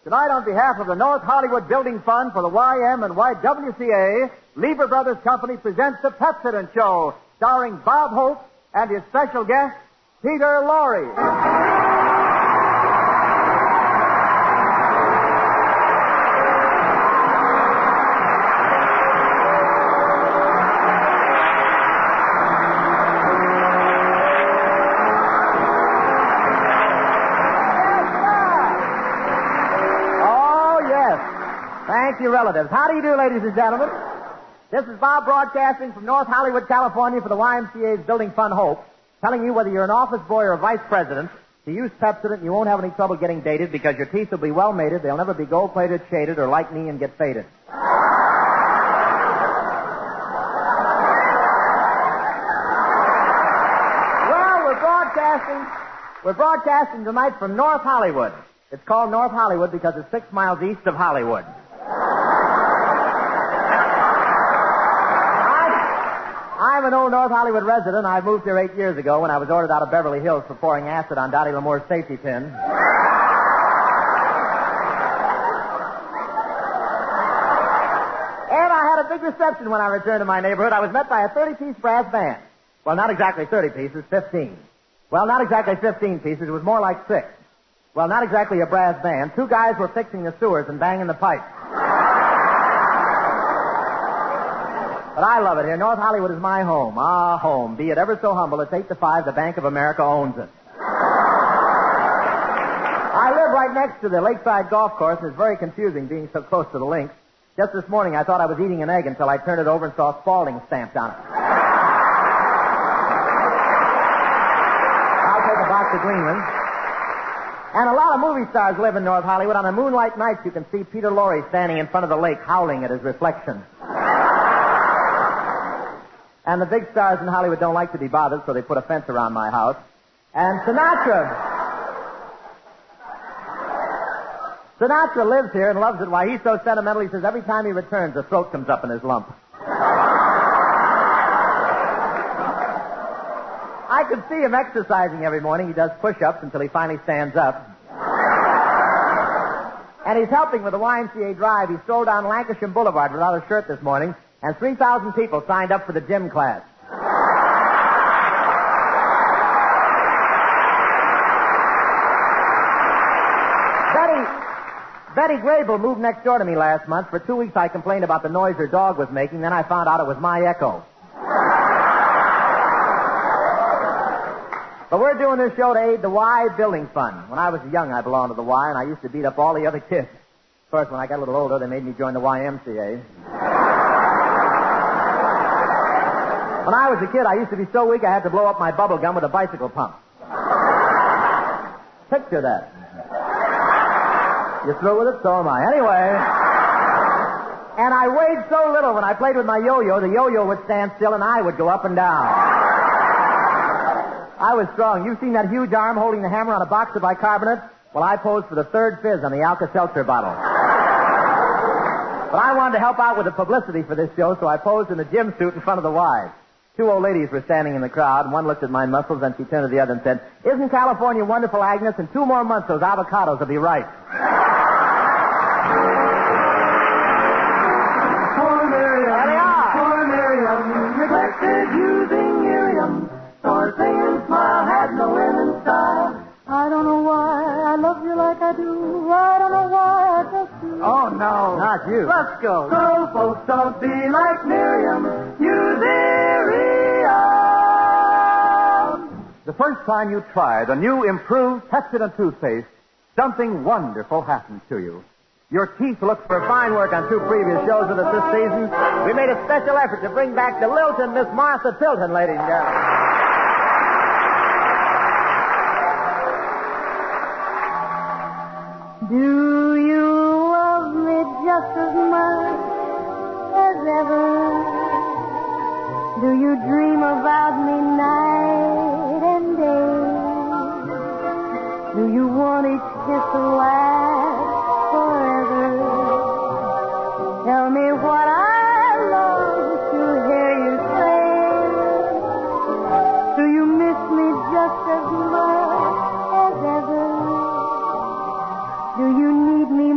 Tonight, on behalf of the North Hollywood Building Fund for the YM and YWCA, Lever Brothers Company presents The Pepsodent Show, starring Bob Hope and his special guest, Peter Lorre. Thank you, relatives. How do you do, ladies and gentlemen? This is Bob broadcasting from North Hollywood, California for the YMCA's Building Fund Hope, telling you whether you're an office boy or a vice president, to use Pepsodent, you won't have any trouble getting dated because your teeth will be well mated, they'll never be gold-plated, shaded, or like me and get faded. Well, we're broadcasting tonight from North Hollywood. It's called North Hollywood because it's 6 miles east of Hollywood. I'm an old North Hollywood resident. I moved here 8 years ago when I was ordered out of Beverly Hills for pouring acid on Dottie Lamour's safety pin. And I had a big reception when I returned to my neighborhood. I was met by a 30-piece brass band. Well, not exactly 30 pieces, 15. Well, not exactly 15 pieces. It was more like 6. Well, not exactly a brass band. 2 guys were fixing the sewers and banging the pipes. But I love it here. North Hollywood is my home. Our home. Be it ever so humble, it's 8 to 5. The Bank of America owns it. I live right next to the Lakeside Golf Course, and it's very confusing being so close to the links. Just this morning, I thought I was eating an egg until I turned it over and saw Spalding stamped on it. I'll take a box of Greenland. And a lot of movie stars live in North Hollywood. On a moonlight night, you can see Peter Lorre standing in front of the lake, howling at his reflection. And the big stars in Hollywood don't like to be bothered, so they put a fence around my house. And Sinatra lives here and loves it. Why, he's so sentimental, he says every time he returns, a throat comes up in his lump. I can see him exercising every morning. He does push-ups until he finally stands up. And he's helping with the YMCA drive. He strolled down Lancashire Boulevard without a shirt this morning, and 3,000 people signed up for the gym class. Betty Grable moved next door to me last month. For 2 weeks I complained about the noise her dog was making. Then I found out it was my echo. But we're doing this show to aid the Y Building Fund. When I was young, I belonged to the Y, and I used to beat up all the other kids. Of course, when I got a little older, they made me join the YMCA. When I was a kid, I used to be so weak I had to blow up my bubble gum with a bicycle pump. Picture that. You through with it? So am I. Anyway, and I weighed so little when I played with my yo-yo, the yo-yo would stand still and I would go up and down. I was strong. You've seen that huge arm holding the hammer on a box of bicarbonate? Well, I posed for the 3rd fizz on the Alka-Seltzer bottle. But I wanted to help out with the publicity for this show, so I posed in a gym suit in front of the Y. 2 old ladies were standing in the crowd, and one looked at my muscles, and she turned to the other and said, "Isn't California wonderful, Agnes? In 2 more months, those avocados will be ripe." Poor Miriam, neglected using Miriam. Store singing, smile, had no end in style. I don't know why I love you like I do. I don't know why I just do. Oh, no. Not you. Let's go. Girl folks don't be like Miriam. Use Miriam. The first time you try the new improved Pepsodent toothpaste, something wonderful happens to you. Your teeth look For fine work on 2 previous shows with us this season, we made a special effort to bring back the Lilton Miss Martha Tilton, ladies and gentlemen. Do you love me just as much as ever? Do you dream about me night and day? Do you want each kiss to last forever? Tell me what I long to hear you say. Do you miss me just as much as ever? Do you need me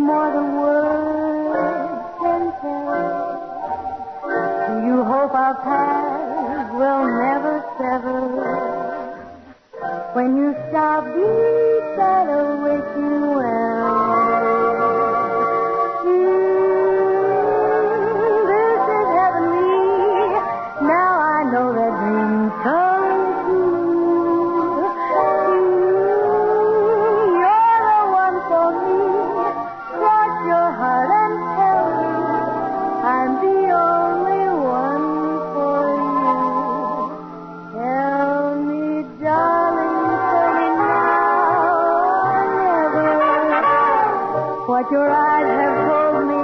what your eyes have told me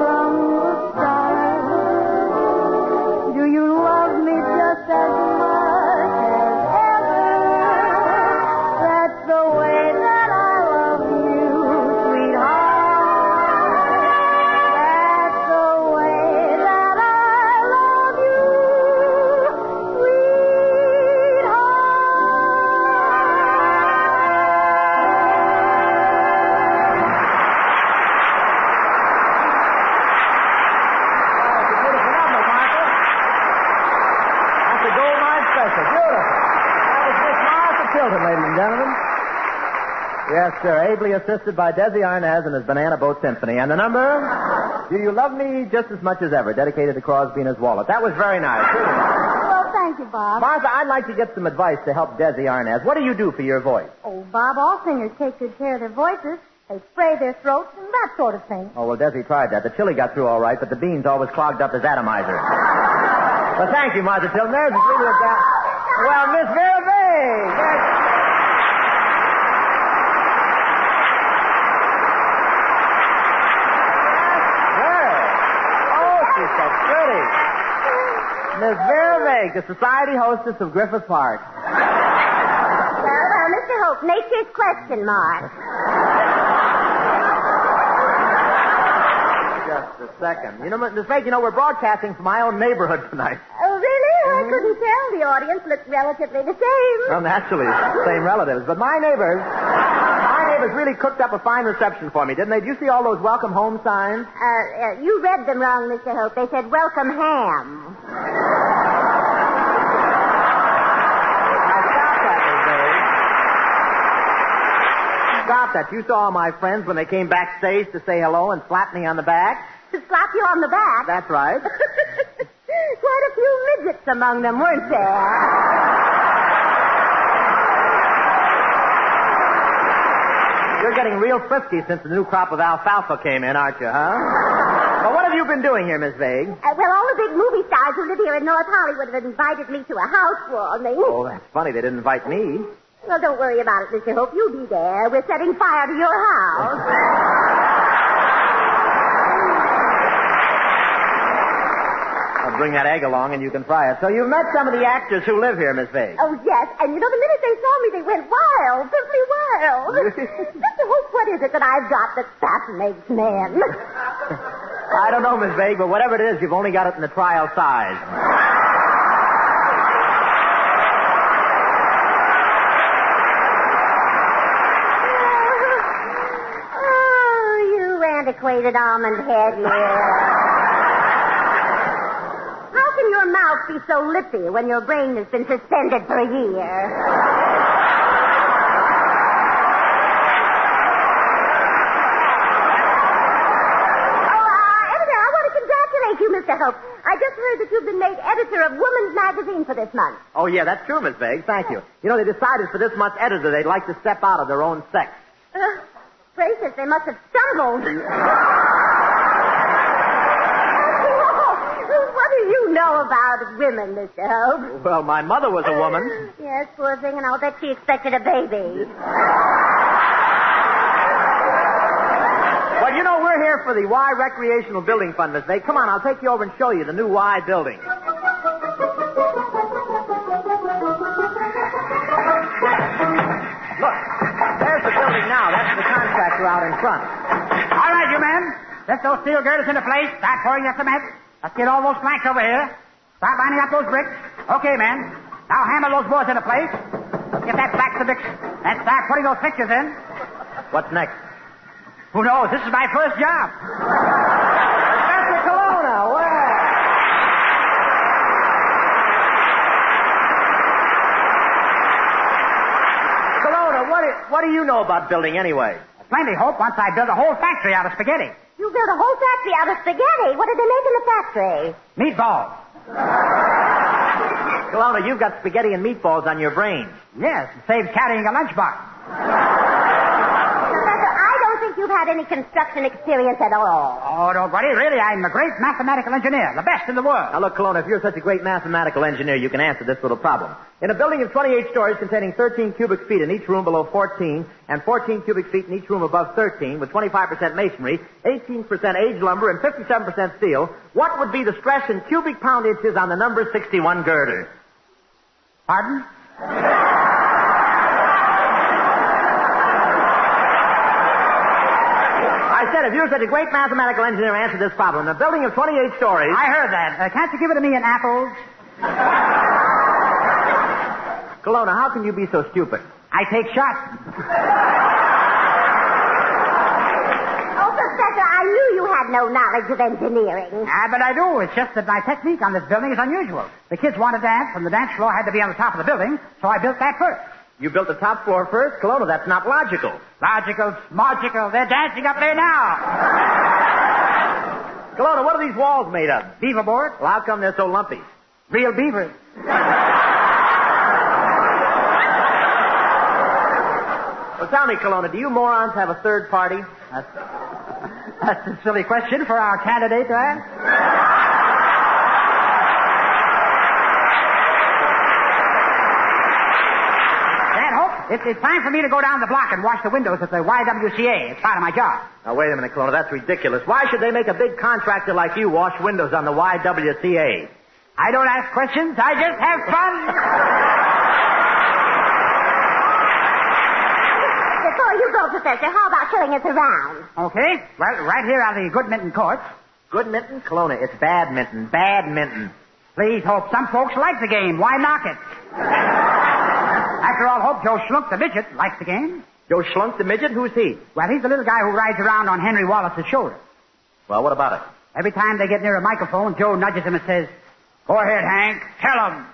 from the start. Do you love me just as much as ever? That's the way that I love you, sweetheart. That's the way that I love you, Ladies and gentlemen. Yes, sir. Ably assisted by Desi Arnaz and his Banana Boat Symphony. And the number, Do You Love Me Just as Much as Ever, dedicated to Crosby and his wallet. That was very nice. Well, thank you, Bob. Martha, I'd like to get some advice to help Desi Arnaz. What do you do for your voice? Oh, Bob, all singers take good care of their voices. They spray their throats and that sort of thing. Oh, well, Desi tried that. The chili got through all right, but the beans always clogged up his atomizer. Well, thank you, Martha Tilton. There's a really a guy. Well, Miss Vera Bay. Miss Vera Veg, the society hostess of Griffith Park. Well, Mr. Hope, nature's question mark. Just a second. You know, Miss Veg, we're broadcasting from my own neighborhood tonight. Oh, really? I couldn't tell. The audience looks relatively the same. Well, naturally, same relatives. But my neighbors really cooked up a fine reception for me, didn't they? Did you see all those welcome home signs? You read them wrong, Mr. Hope. They said welcome ham. Stop that. You saw all my friends when they came backstage to say hello and slap me on the back? To slap you on the back? That's right. Quite a few midgets among them, weren't there? You're getting real frisky since the new crop of alfalfa came in, aren't you, huh? Well, what have you been doing here, Miss Vague? Well, all the big movie stars who live here in North Hollywood have invited me to a housewarming. Oh, that's funny. They didn't invite me. Well, don't worry about it, Mr. Hope. You'll be there. We're setting fire to your house. I'll bring that egg along and you can fry it. So you've met some of the actors who live here, Miss Vague. Oh, yes. And the minute they saw me, they went wild. Simply wild. Mr. Hope, what is it that I've got that fascinates men? I don't know, Miss Vague, but whatever it is, you've only got it in the trial size. Antiquated almond head, How can your mouth be so lippy when your brain has been suspended for a year? Editor, I want to congratulate you, Mr. Hope. I just heard that you've been made editor of Woman's Magazine for this month. Oh, yeah, that's true, Miss Vague. Thank you. They decided for this month's editor they'd like to step out of their own sex. Gracious, they must have stumbled. What do you know about women, Mr. Hope? Well, my mother was a woman. Yes, poor thing, and I'll bet she expected a baby. Well, we're here for the Y Recreational Building Fund, Miss Vague. Come on, I'll take you over and show you the new Y building. Look, there's the building now. That's the contractor out in front. All right, you men. Set those steel girders into place. Start pouring the cement. Let's get all those planks over here. Start lining up those bricks. Okay, men. Now hammer those boards into place. Let's get that back to the... and start putting those fixtures in. What's next? Who knows? This is my first job. Mr. Colonna, where? Colonna, what do you know about building anyway? Plenty, Hope. Once I built a whole factory out of spaghetti. You built a whole factory out of spaghetti? What did they make in the factory? Meatballs. Colonna, you've got spaghetti and meatballs on your brain. Yes, it saves carrying a lunchbox. Professor, I don't think you've had any construction experience at all? Oh, don't worry. Really, I'm a great mathematical engineer, the best in the world. Now, look, Kelowna, if you're such a great mathematical engineer, you can answer this little problem. In a building of 28 stories containing 13 cubic feet in each room below 14 and 14 cubic feet in each room above 13 with 25% masonry, 18% aged lumber, and 57% steel, what would be the stress in cubic pound inches on the number 61 girder? Pardon? I said, if you're such a great mathematical engineer, answer this problem. In a building of 28 stories... I heard that. Can't you give it to me in apples? Kelowna, how can you be so stupid? I take shots. Oh, Professor, I knew you had no knowledge of engineering. But I do. It's just that my technique on this building is unusual. The kids want to dance, and the dance floor had to be on the top of the building, so I built that first. You built the top floor first? Kelowna, that's not logical. Logical, smogical. They're dancing up there now. Kelowna, what are these walls made of? Beaver board. Well, how come they're so lumpy? Real beavers. Well, tell me, Kelowna, do you morons have a third party? That's a silly question for our candidate to ask. Dad, Hope, it's time for me to go down the block and wash the windows at the YWCA. It's part of my job. Now, wait a minute, Kelowna, that's ridiculous. Why should they make a big contractor like you wash windows on the YWCA? I don't ask questions. I just have fun. Before you go, Professor, how about showing us around? Okay. Well, right here are the Goodminton courts. Goodminton? Kelowna, it's badminton. Badminton. Please, Hope, some folks like the game. Why knock it? After all, Hope, Joe Schlunk the midget likes the game. Joe Schlunk the midget? Who's he? Well, he's the little guy who rides around on Henry Wallace's shoulder. Well, what about it? Every time they get near a microphone, Joe nudges him and says, "Go ahead, Hank. Tell him."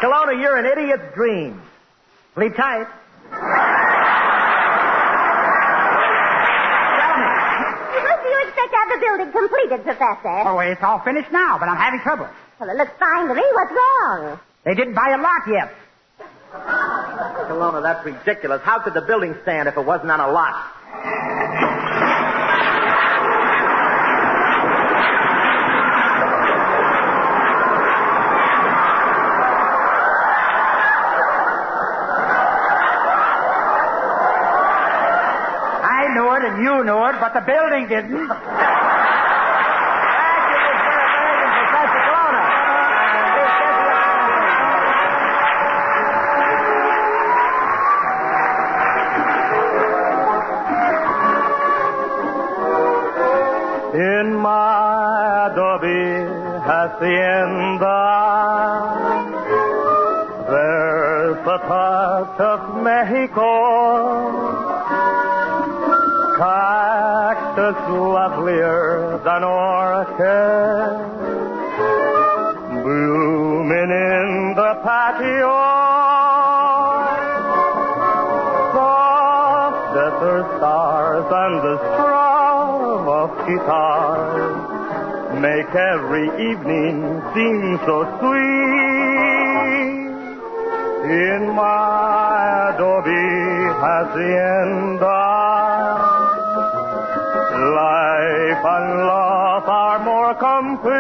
Kelowna, you're an idiot's dream. Sleep tight. When do you expect to have the building completed, Professor? Oh, it's all finished now, but I'm having trouble. Well, it looks fine to me. What's wrong? They didn't buy a lot yet. Kelowna, that's ridiculous. How could the building stand if it wasn't on a lot? And you knew it, but the building didn't. In my Adobe Hacienda, there's a touch of Mexico. Cactus lovelier than orchid, blooming in the patio. Soft desert stars and the strum of guitars make every evening seem so sweet. In my Adobe Hacienda, life and love are more complete.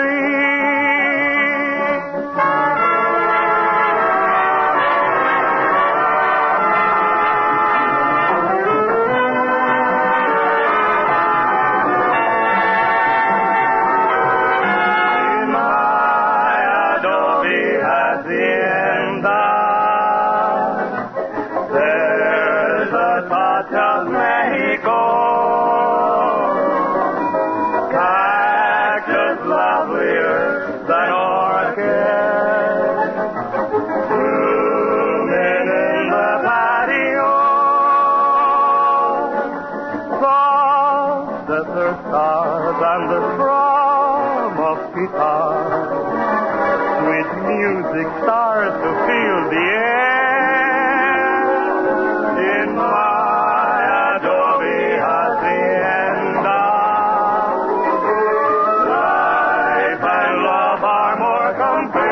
In my Adobe Hacienda, there's a touch of Mexico. And the strum of guitar, sweet music starts to fill the air. In my Adobe Hacienda, life and love are more complete.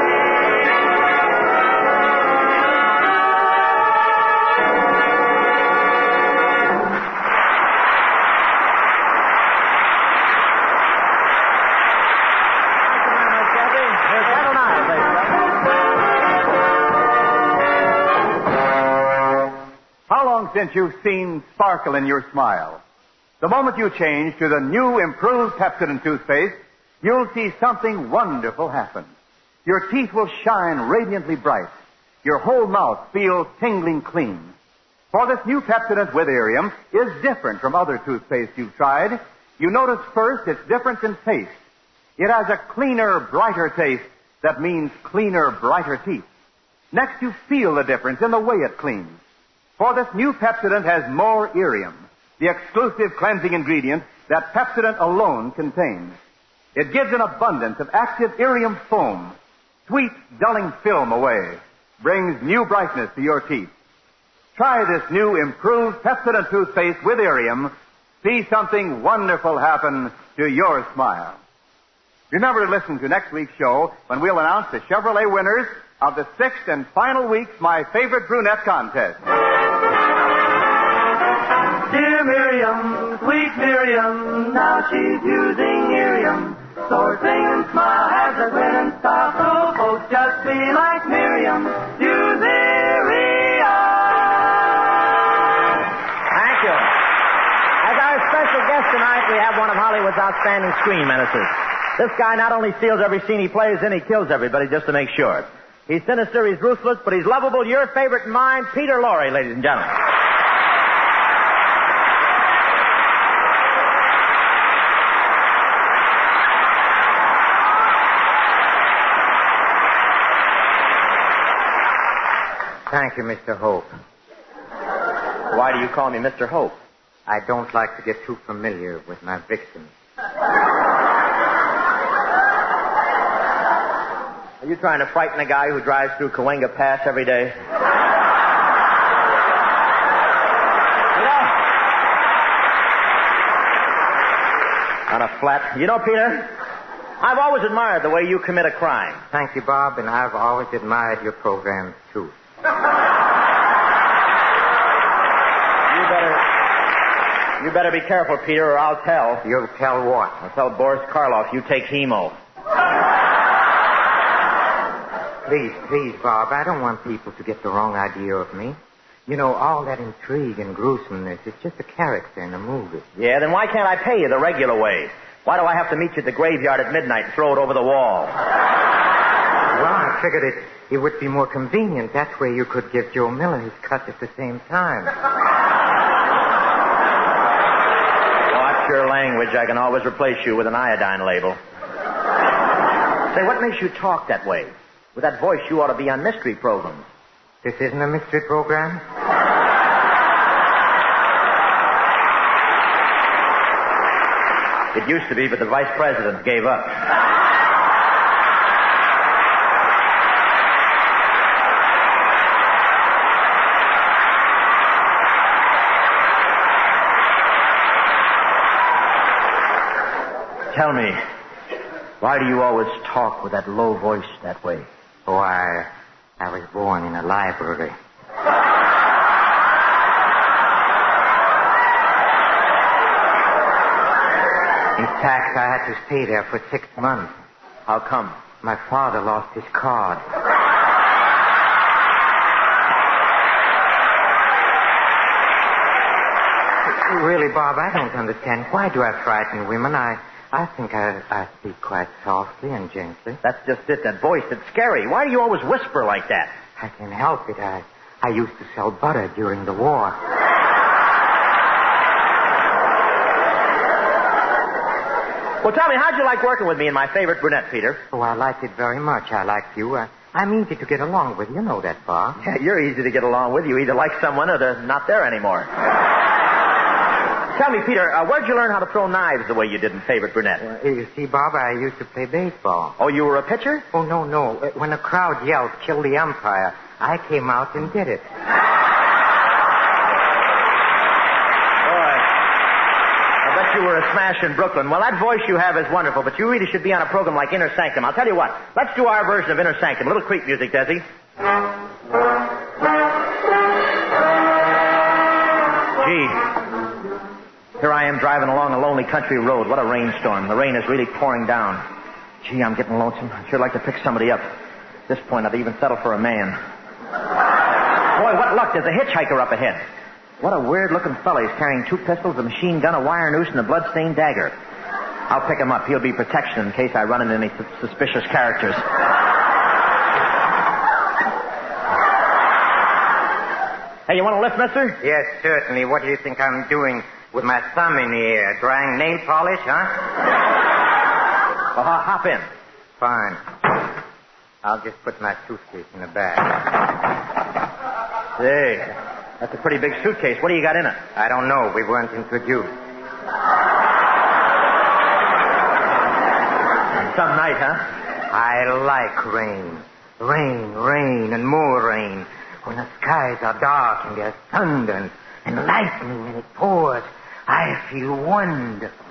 long since you've seen sparkle in your smile. The moment you change to the new improved Pepsodent toothpaste, you'll see something wonderful happen. Your teeth will shine radiantly bright. Your whole mouth feels tingling clean. For this new Pepsodent with Irium is different from other toothpaste you've tried. You notice first its difference in taste. It has a cleaner, brighter taste that means cleaner, brighter teeth. Next, you feel the difference in the way it cleans. For this new Pepsodent has more Irium, the exclusive cleansing ingredient that Pepsodent alone contains. It gives an abundance of active Irium foam, sweeps dulling film away, brings new brightness to your teeth. Try this new improved Pepsodent toothpaste with Irium. See something wonderful happen to your smile. Remember to listen to next week's show when we'll announce the Chevrolet winners of the 6th and final week's My Favorite Brunette contest. Dear Miriam, sweet Miriam, now she's using Irium. So her sing and smile has a grin and style. So folks just be like Miriam. Use Irium. Thank you. As our special guest tonight, we have one of Hollywood's outstanding screen menacers. This guy not only steals every scene he plays in, he kills everybody just to make sure. He's sinister, he's ruthless, but he's lovable. Your favorite and mine, Peter Lorre, ladies and gentlemen. Thank you, Mr. Hope. Why do you call me Mr. Hope? I don't like to get too familiar with my victims. Are you trying to frighten a guy who drives through Cahuenga Pass every day? On a flat. You know, Peter, I've always admired the way you commit a crime. Thank you, Bob, and I've always admired your programs, too. You better be careful, Peter, or I'll tell. You'll tell what? I'll tell Boris Karloff you take hemo. Please, Bob, I don't want people to get the wrong idea of me. You know, all that intrigue and gruesomeness is just a character in a movie. Yeah, then why can't I pay you the regular way? Why do I have to meet you at the graveyard at midnight and throw it over the wall? Well, I figured it would be more convenient. That way you could give Joe Miller his cut at the same time. Watch your language. I can always replace you with an iodine label. Say, what makes you talk that way? With that voice, you ought to be on mystery programs. This isn't a mystery program? It used to be, but the vice president gave up. Tell me, why do you always talk with that low voice that way? Oh, I was born in a library. In fact, I had to stay there for 6 months. How come? My father lost his card. Really, Bob, I don't understand. Why do I frighten women? I think I speak quite softly and gently. That's just it, that voice. It's scary. Why do you always whisper like that? I can help it. I used to sell butter during the war. Well, tell me, how'd you like working with me in My Favorite Brunette, Peter? Oh, I liked it very much. I liked you. I'm easy to get along with. You know that, Bob. Yeah, you're easy to get along with. You either like someone or they're not there anymore. Tell me, Peter, where'd you learn how to throw knives the way you did in Favorite Brunette? You see, Bob, I used to play baseball. Oh, you were a pitcher? Oh, no. When a crowd yelled, "Kill the umpire," I came out and did it. You were a smash in Brooklyn. Well, that voice you have is wonderful, but you really should be on a program like Inner Sanctum. I'll tell you what. Let's do our version of Inner Sanctum. A little creep music, Desi. Gee, here I am driving along a lonely country road. What a rainstorm. The rain is really pouring down. Gee, I'm getting lonesome. I'd sure like to pick somebody up. At this point, I'd even settle for a man. Boy, what luck. There's a hitchhiker up ahead. What a weird-looking fellow. He's carrying 2 pistols, a machine gun, a wire noose, and a blood-stained dagger. I'll pick him up. He'll be protection in case I run into any suspicious characters. Hey, you want a lift, mister? Yes, certainly. What do you think I'm doing with my thumb in the air? Drying nail polish, huh? Well, hop in. Fine. I'll just put my suitcase in the bag. Say, that's a pretty big suitcase. What do you got in it? I don't know. We weren't introduced. Some night, huh? I like rain. Rain, rain, and more rain. When the skies are dark and there's thunder and lightning and it pours, I feel wonderful.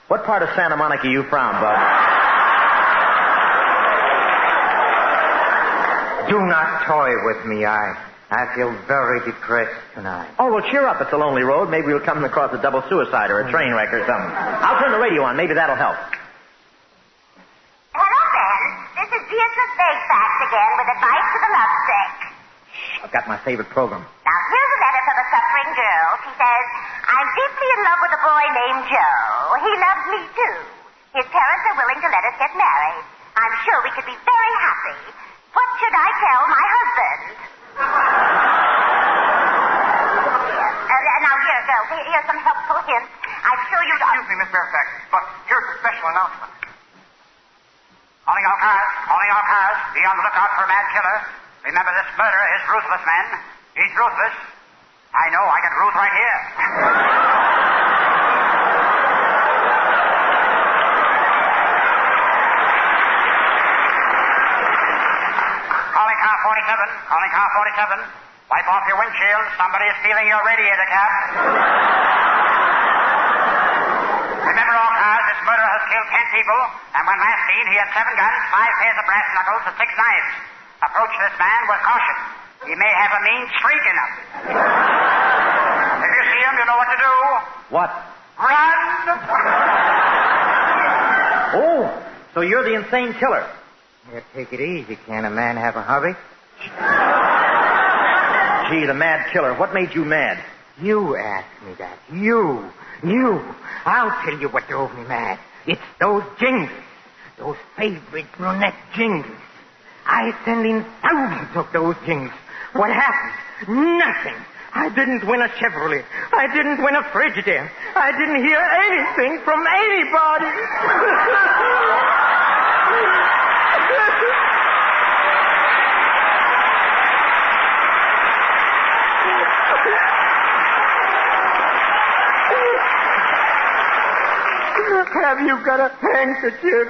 What part of Santa Monica are you from, Bud? Do not toy with me. I feel very depressed tonight. Oh, well, cheer up. It's a lonely road. Maybe we'll come across a double suicide or a train wreck or something. I'll turn the radio on. Maybe that'll help. Hello, Ben. This is Beatrice Bakefax again with advice to the lovesick. I've got my favorite program. Now, here's a letter from a suffering girl. She says, I'm deeply in love with a boy named Joe. He loves me, too. His parents are willing to let us get married. I'm sure we could be very happy. What should I tell my husband? Now, here, girls, here's some helpful hints. I'm sure you... Excuse me, Miss Fairfax, but here's a special announcement. Calling all cars. Be on the lookout for a mad killer. Remember, this murderer is ruthless, men. He's ruthless. I know, I get Ruth right here. Calling car 47. Wipe off your windshield. Somebody is stealing your radiator cap. Remember, all cars, this murderer has killed 10 people, and when last seen, he had 7 guns, 5 pairs of brass knuckles, and 6 knives. Approach this man with caution. He may have a mean streak in him. If you see him, you know what to do. What? Run! Oh, so you're the insane killer. Yeah, take it easy. Can't a man have a hobby? Gee, the mad killer. What made you mad? You asked me that. You. I'll tell you what drove me mad. It's those jingles. Those favorite brunette jingles. I send in thousands of those jingles. What happened? Nothing. I didn't win a Chevrolet. I didn't win a Frigidaire. I didn't hear anything from anybody. Have you got a handkerchief?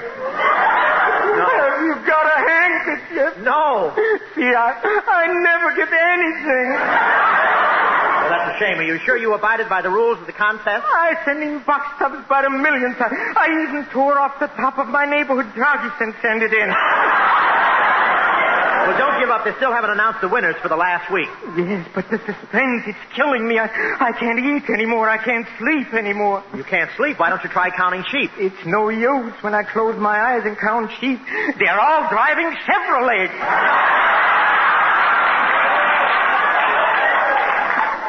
No. Have you got a handkerchief? No. See, I never get anything. Well, that's a shame. Are you sure you abided by the rules of the contest? I sent in box tubs about 1 million times. I even tore off the top of my neighborhood druggies and sent it in. Well, don't give up. They still haven't announced the winners for the last week. Yes, but the suspense, it's killing me. I can't eat anymore. I can't sleep anymore. You can't sleep. Why don't you try counting sheep? It's no use when I close my eyes and count sheep. They're all driving Chevrolets.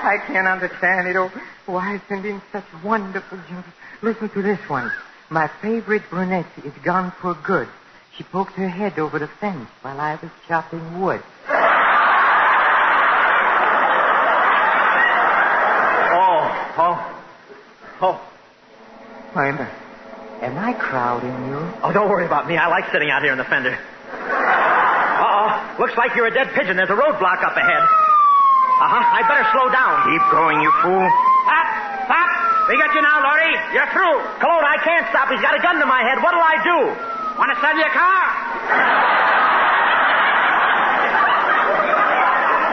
I can't understand it. Oh, why send in such wonderful jingles? Listen to this one. My favorite brunette is gone for good. She poked her head over the fence while I was chopping wood. Oh. Am I crowding you? Oh, don't worry about me. I like sitting out here in the fender. Uh-oh. Looks like you're a dead pigeon. There's a roadblock up ahead. I better slow down. Keep going, you fool. Stop! We got you now, Lorre. You're through. Cologne, I can't stop. He's got a gun to my head. What'll I do? Want to sell you a car?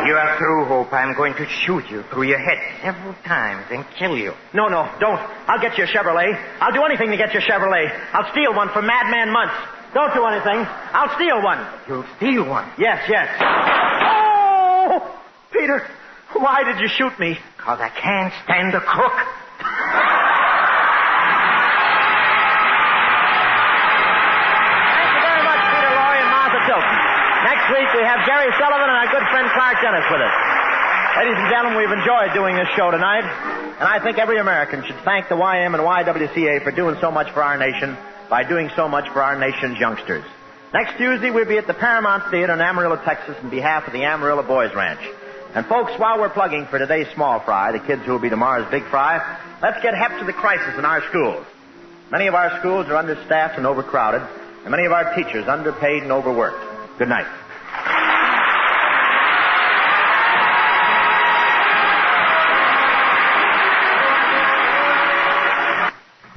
You are through, Hope. I'm going to shoot you through your head several times and kill you. No, don't. I'll get you a Chevrolet. I'll do anything to get you a Chevrolet. I'll steal one from Madman Muntz. Don't do anything. I'll steal one. You'll steal one? Yes. Oh! Peter, why did you shoot me? Because I can't stand a crook. Next week, we have Jerry Sullivan and our good friend Clark Dennis with us. Ladies and gentlemen, we've enjoyed doing this show tonight, and I think every American should thank the YM and YWCA for doing so much for our nation by doing so much for our nation's youngsters. Next Tuesday, we'll be at the Paramount Theater in Amarillo, Texas, on behalf of the Amarillo Boys Ranch. And folks, while we're plugging for today's small fry, the kids who will be tomorrow's big fry, let's get hep to the crisis in our schools. Many of our schools are understaffed and overcrowded, and many of our teachers underpaid and overworked. Good night.